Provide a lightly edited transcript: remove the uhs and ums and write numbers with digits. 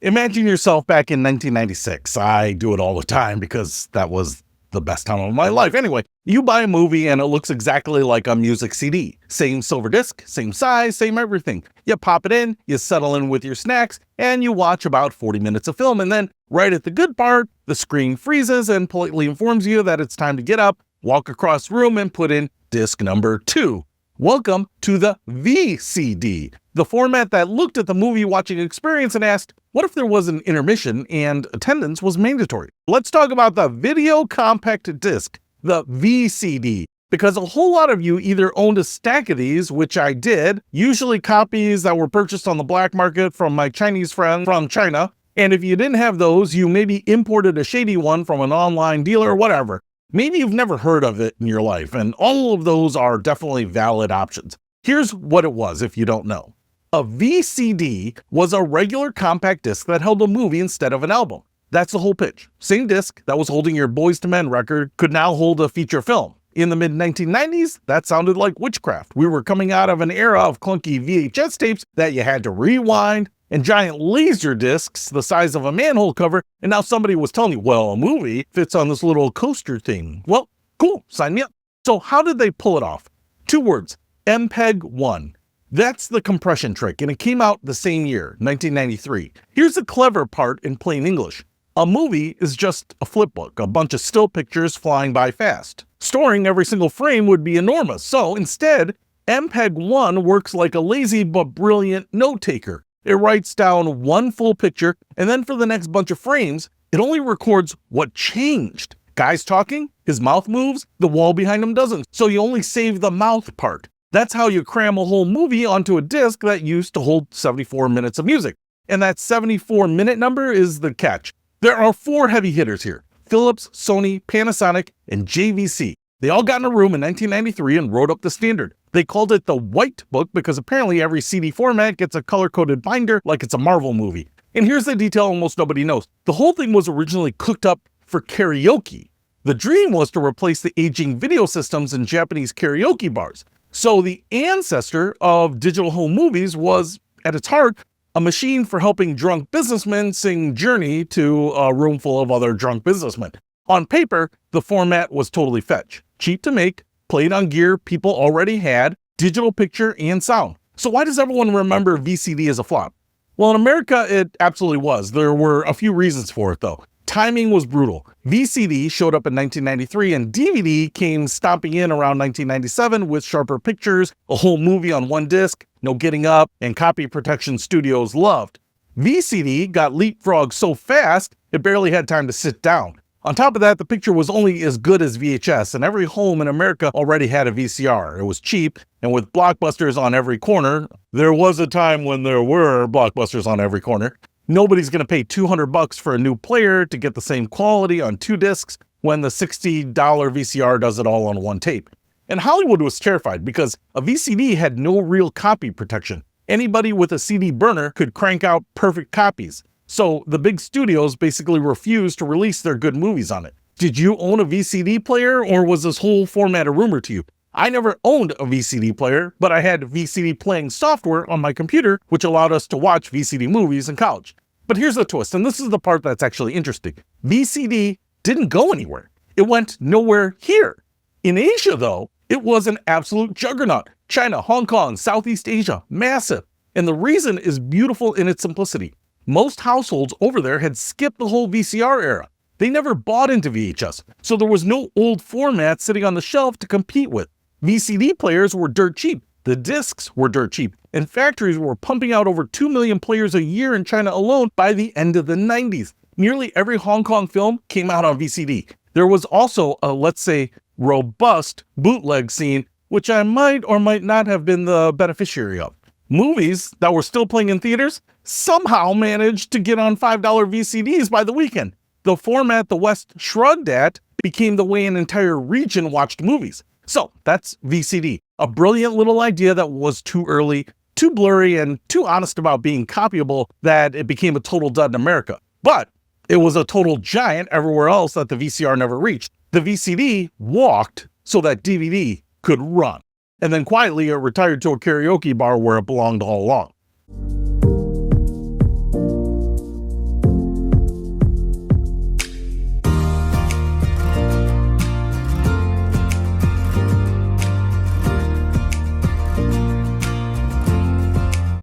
Imagine yourself back in 1996. I do it all the time because that was the best time of my life. Anyway, you buy a movie and it looks exactly like a music CD. Same silver disc, same size, same everything. You pop it in, you settle in with your snacks, and you watch about 40 minutes of film. And then right at the good part, the screen freezes and politely informs you that it's time to get up, walk across the room, and put in disc number 2. Welcome to the VCD, the format that looked at the movie watching experience and asked, what if there was an intermission and attendance was mandatory? Let's talk about the video compact disc, the VCD, because a whole lot of you either owned a stack of these, which I did, usually copies that were purchased on the black market from my Chinese friend from China. And if you didn't have those, you maybe imported a shady one from an online dealer or whatever. Maybe you've never heard of it in your life, and all of those are definitely valid options. Here's what it was if you don't know. A VCD was a regular compact disc that held a movie instead of an album. That's the whole pitch. Same disc that was holding your Boyz II Men record could now hold a feature film. In the mid-1990s, that sounded like witchcraft. We were coming out of an era of clunky VHS tapes that you had to rewind, and giant laser discs the size of a manhole cover, and now somebody was telling you, well, a movie fits on this little coaster thing. Well, cool, sign me up. So how did they pull it off? 2 words, MPEG-1. That's the compression trick, and it came out the same year, 1993. Here's the clever part in plain English. A movie is just a flipbook, a bunch of still pictures flying by fast. Storing every single frame would be enormous, so instead, MPEG-1 works like a lazy but brilliant note-taker. It writes down one full picture, and then for the next bunch of frames, it only records what changed. Guy's talking, his mouth moves, the wall behind him doesn't, so you only save the mouth part. That's how you cram a whole movie onto a disc that used to hold 74 minutes of music. And that 74-minute number is the catch. There are 4 heavy hitters here: Philips, Sony, Panasonic, and JVC. They all got in a room in 1993 and wrote up the standard. They called it the White Book because apparently every CD format gets a color-coded binder like it's a Marvel movie. And here's the detail almost nobody knows. The whole thing was originally cooked up for karaoke. The dream was to replace the aging video systems in Japanese karaoke bars. So the ancestor of digital home movies was, at its heart, a machine for helping drunk businessmen sing Journey to a room full of other drunk businessmen. On paper, the format was totally fetch. Cheap to make, played on gear people already had, digital picture and sound. So why does everyone remember VCD as a flop? Well, in America, it absolutely was. There were a few reasons for it, though. Timing was brutal. VCD showed up in 1993 and DVD came stomping in around 1997 with sharper pictures, a whole movie on one disc, no getting up, and copy protection studios loved. VCD got leapfrogged so fast, it barely had time to sit down. On top of that, the picture was only as good as VHS, and every home in America already had a VCR. It was cheap, and with blockbusters on every corner, there was a time when there were blockbusters on every corner. Nobody's going to pay $200 for a new player to get the same quality on 2 discs when the $60 VCR does it all on one tape. And Hollywood was terrified because a VCD had no real copy protection. Anybody with a CD burner could crank out perfect copies. So the big studios basically refused to release their good movies on it. Did you own a VCD player, or was this whole format a rumor to you? I never owned a VCD player, but I had VCD playing software on my computer, which allowed us to watch VCD movies in college. But here's the twist, and this is the part that's actually interesting. VCD didn't go anywhere. It went nowhere here. In Asia, though, it was an absolute juggernaut. China, Hong Kong, Southeast Asia, massive. And the reason is beautiful in its simplicity. Most households over there had skipped the whole VCR era. They never bought into VHS, so there was no old format sitting on the shelf to compete with. VCD players were dirt cheap. The discs were dirt cheap, and factories were pumping out over 2 million players a year in China alone by the end of the 90s. Nearly every Hong Kong film came out on VCD. There was also a, let's say, robust bootleg scene, which I might or might not have been the beneficiary of. Movies that were still playing in theaters somehow managed to get on $5 VCDs by the weekend. The format the West shrugged at became the way an entire region watched movies. So that's VCD, a brilliant little idea that was too early, too blurry, and too honest about being copyable that it became a total dud in America. But it was a total giant everywhere else that the VCR never reached. The VCD walked so that DVD could run. And then quietly it retired to a karaoke bar where it belonged all along.